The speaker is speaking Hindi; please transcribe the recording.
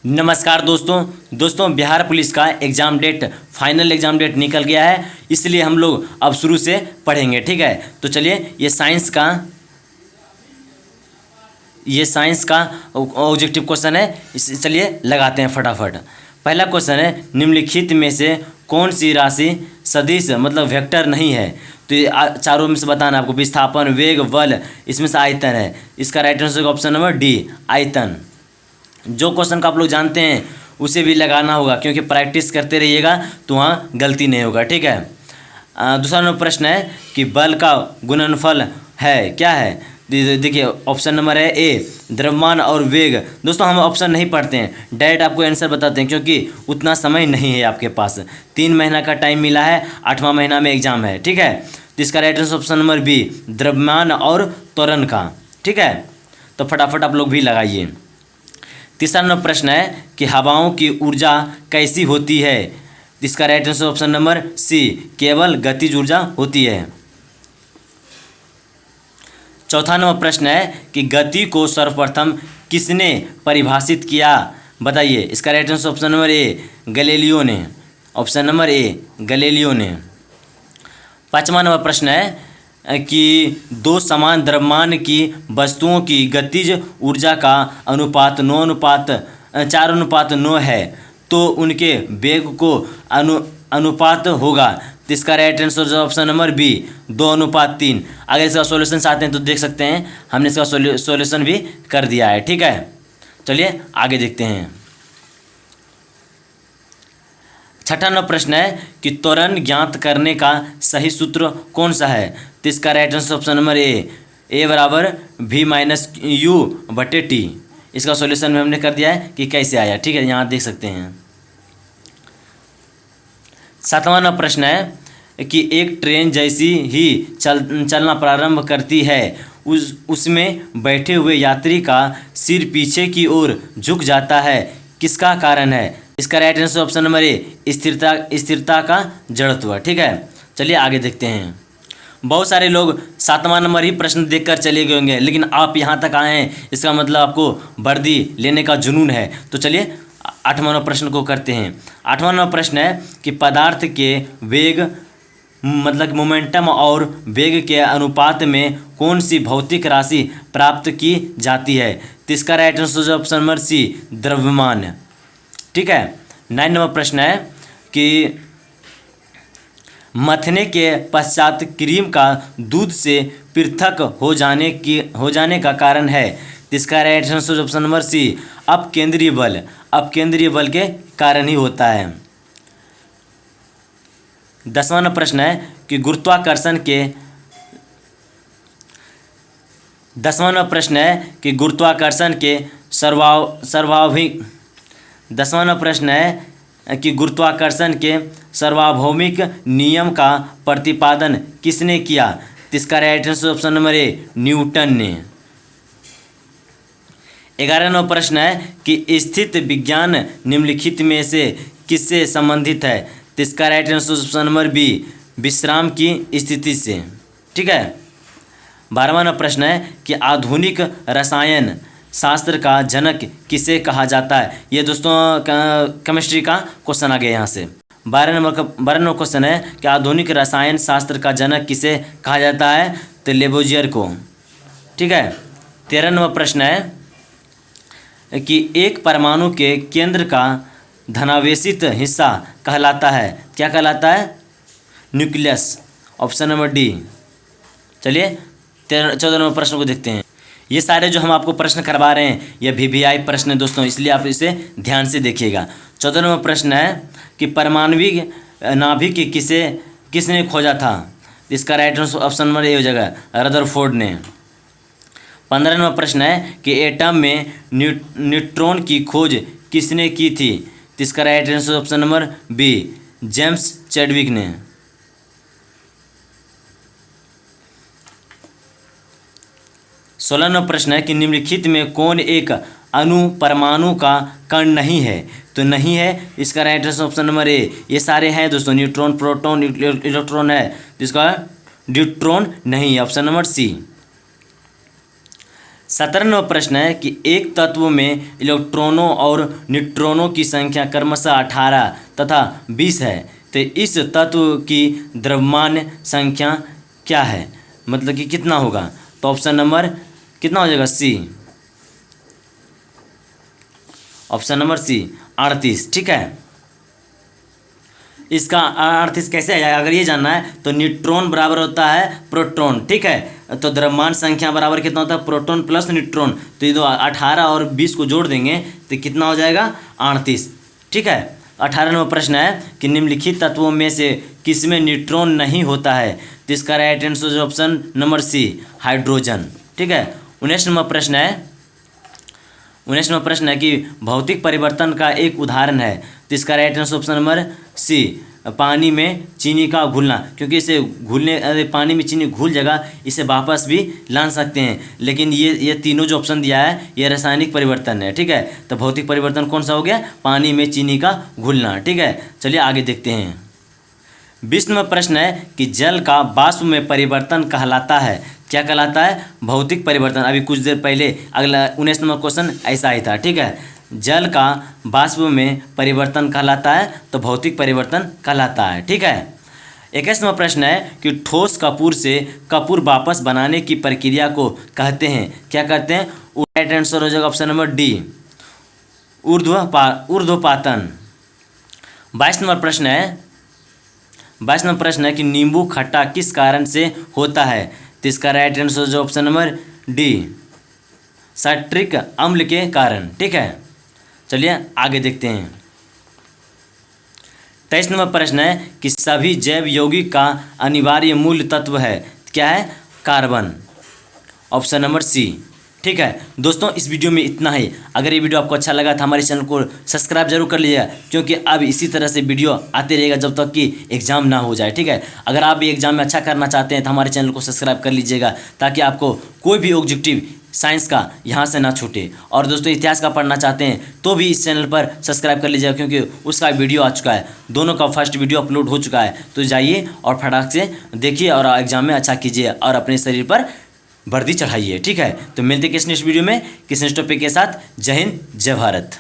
नमस्कार दोस्तों बिहार पुलिस का exam date final exam date निकल गया है, इसलिए हम लोग अब शुरू से पढ़ेंगे। ठीक है, तो चलिए ये साइंस का ऑब्जेक्टिव क्वेश्चन है, इस चलिए लगाते हैं फटाफट। पहला क्वेश्चन है, निम्नलिखित में से कौन सी राशि सदिश मतलब वेक्टर नहीं है। तो ये चारों में से बताना आपको, विस्थापन, वेग, बल, इसमें से आयतन है। इसका right answer option number D, आयतन। जो क्वेश्चन का आप लोग जानते हैं उसे भी लगाना होगा, क्योंकि प्रैक्टिस करते रहिएगा तो वहाँ गलती नहीं होगा। ठीक है, दूसरा नंबर प्रश्न है कि बल का गुणनफल है, क्या है। देखिए ऑप्शन नंबर है ए, द्रव्यमान और वेग। दोस्तों हम ऑप्शन नहीं पढ़ते हैं, डायरेक्ट आपको आंसर बताते हैं, क्योंकि उतना समय नहीं है आपके पास। 3 महीना का टाइम मिला है, 8वां महीना में एग्जाम है। ठीक है, तो इसका right answer option number b, द्रव्यमान और त्वरण का। ठीक है, तो फटाफट आप लोग भी लगाइए। तीसरा नंबर प्रश्न है कि हवाओं की ऊर्जा कैसी होती है। इसका right answer option number c, केवल गतिज ऊर्जा होती है। चौथा नंबर प्रश्न है कि गति को सर्वप्रथम किसने परिभाषित किया, बताइए। इसका right answer option number A, Galileo ने। ऑप्शन नंबर ए, गैलीलियो ने। पांचवा नंबर प्रश्न है कि दो समान द्रव्यमान की वस्तुओं की गतिज ऊर्जा का अनुपात 4:9 है, तो उनके वेग को अनुपात होगा। तो इसका right answer option number b, 2:3। अगर इसका सॉल्यूशन चाहते हैं तो देख सकते हैं, हमने इसका सॉल्यूशन भी कर दिया है। ठीक है, चलिए आगे देखते हैं। छठा नंबर प्रश्न है कि त्वरण ज्ञात करने का सही सूत्र कौन सा है। तो इसका right answer option number A बराबर v-u/t। इसका सॉल्यूशन में हमने कर दिया है कि कैसे आया। ठीक है, यहाँ देख सकते हैं। सातवां नंबर प्रश्न है कि एक ट्रेन जैसी ही चलना प्रारंभ करती है, उसमें बैठे हुए यात्री का सिर पीछे की ओर झुक जाता है, किसका कारण है। इसका right answer option number A, स्थिरता का जड़त्व। ठीक है, चलिए आगे देखते हैं। बहुत सारे लोग 7वां नंबर ही प्रश्न देखकर चले गए होंगे, लेकिन आप यहाँ तक आए हैं, इसका मतलब आपको वर्दी लेने का जुनून है। तो चलिए 8वां नंबर प्रश्न को करते हैं। 8वां नंबर प्रश्न है कि पदार्थ के वेग मतलब मोमेंटम और वेग के अनुपात में कौन सी भौतिक राशि प्राप्त की जाती है। तो इसका right answer option number c, द्रव्यमान। ठीक है, 9 नंबर प्रश्न है कि मथने के पश्चात क्रीम का दूध से पृथक हो जाने का कारण है। इसका right answer option number C, अपकेंद्रीय बल। अपकेंद्रीय बल के कारण ही होता है। 10वां नंबर प्रश्न है कि गुरुत्वाकर्षण के सार्वभौमिक नियम का प्रतिपादन किसने किया। इसका right answer option number A, Newton ने। 11वां नंबर प्रश्न है कि स्थित विज्ञान निम्नलिखित में से किससे संबंधित है। इसका right answer option number b, विश्राम की स्थिति से। ठीक है, 12वां नंबर प्रश्न है कि आधुनिक रसायन शास्त्र का जनक किसे कहा जाता है। ये दोस्तों केमिस्ट्री का क्वेश्चन आ गया यहाँ से। 12 नंबर क्वेश्चन है कि आधुनिक रसायन शास्त्र का जनक किसे कहा जाता है। तो लेबोजियर को। ठीक है, 13 नंबर प्रश्न है कि एक परमाणु के केंद्र का धनावेशित हिस्सा कहलाता है, क्या कहलाता है। न्यूक्लियस। Option number D. चलिए 14 नंबर प्रश्न को देखते हैं। ये सारे जो हम आपको प्रश्न करवा रहे हैं ये VVI प्रश्न है दोस्तों, इसलिए आप इसे ध्यान से देखिएगा। 14 नंबर प्रश्न है कि परमाणविक नाभिक किसने खोजा था। इसका right answer option number A हो जाएगा, रदरफोर्ड ने। 15 नंबर प्रश्न है कि एटम में न्यूट्रॉन की खोज किसने की थी। इसका right answer option number b, James Chadwick ने। 16 नंबर प्रश्न है कि निम्नलिखित में कौन एक अणु परमाणु का कण नहीं है। तो नहीं है, इसका right answer option number A. ये सारे हैं दोस्तों, न्यूट्रॉन, प्रोटॉन, इलेक्ट्रॉन है, जिसका ड्यूट्रॉन नहीं है, ऑप्शन नंबर सी। 17वां प्रश्न है कि एक तत्व में इलेक्ट्रॉनों और न्यूट्रॉनों की संख्या क्रमशः 18 तथा 20 है, तो इस तत्व की द्रव्यमान संख्या क्या है, मतलब कि कितना होगा। तो ऑप्शन नंबर कितना हो जाएगा, सी, ऑप्शन नंबर सी 38। ठीक है, इसका 38 कैसे आया, अगर ये जानना है तो न्यूट्रॉन बराबर होता है प्रोटॉन। ठीक है, तो द्रव्यमान संख्या बराबर कितना होता है, प्रोटॉन प्लस न्यूट्रॉन। तो ये दो 18 और 20 को जोड़ देंगे तो कितना हो जाएगा, 38। ठीक है, 18वां प्रश्न है कि निम्नलिखित तत्वों में से किसमें न्यूट्रॉन नहीं होता है, तो इसका right answer option number c, hydrogen. ठीक है, 19वां प्रश्न है कि भौतिक परिवर्तन का एक उदाहरण है, तो इसका right answer option number c, पानी में चीनी का घुलना, क्योंकि इसे पानी में चीनी घुल जाएगा, इसे वापस भी ला सकते हैं, लेकिन ये तीनों जो ऑप्शन दिया है ये रासायनिक परिवर्तन है। ठीक है, तो भौतिक परिवर्तन कौन सा हो गया, पानी में चीनी का घुलना। ठीक है, चलिए आगे देखते हैं। 20वां प्रश्न है कि जल का वाष्प में परिवर्तन कहलाता है, क्या कहलाता है, भौतिक परिवर्तन। अभी कुछ देर पहले अगला 19वां क्वेश्चन ऐसा ही था। ठीक है, जल का वाष्प में परिवर्तन कहलाता है, तो भौतिक परिवर्तन कहलाता है। ठीक है, 21वां प्रश्न है कि ठोस कपूर से कपूर वापस बनाने की प्रक्रिया को कहते हैं, क्या कहते हैं। राइट आंसर हो जाएगा ऑप्शन नंबर डी, ऊर्ध्वपातन। 22वां प्रश्न है कि नींबू खट्टा किस कारण से होता है, तो इसका राइट आंसर जो ऑप्शन नंबर डी, साइट्रिक अम्ल के कारण। ठीक है, चलिए आगे देखते हैं। 23वां प्रश्न है कि सभी जैव यौगिक का अनिवार्य मूल तत्व है, क्या है, कार्बन, ऑप्शन नंबर सी। ठीक है दोस्तों, इस वीडियो में इतना ही। अगर ये वीडियो आपको अच्छा लगा तो हमारे चैनल को सब्सक्राइब जरूर कर लीजिएगा, क्योंकि अब इसी तरह से वीडियो आते रहेगा जब तक कि एग्ज़ाम ना हो जाए। ठीक है, अगर आप भी एग्जाम में अच्छा करना चाहते हैं तो हमारे चैनल को सब्सक्राइब कर लीजिएगा, ताकि आपको कोई भी ऑब्जेक्टिव साइंस का यहाँ से ना छूटे। और दोस्तों इतिहास का पढ़ना चाहते हैं तो भी इस चैनल पर सब्सक्राइब कर लीजिएगा, क्योंकि उसका वीडियो आ चुका है, दोनों का फर्स्ट वीडियो अपलोड हो चुका है। तो जाइए और फटाक से देखिए और एग्जाम में अच्छा कीजिए और अपने शरीर पर वर्दी चढ़ाइए। ठीक है, तो मिलते हैं किस नेक्स्ट वीडियो में किस नेक्स्ट टॉपिक के साथ। जय हिंद, जय भारत।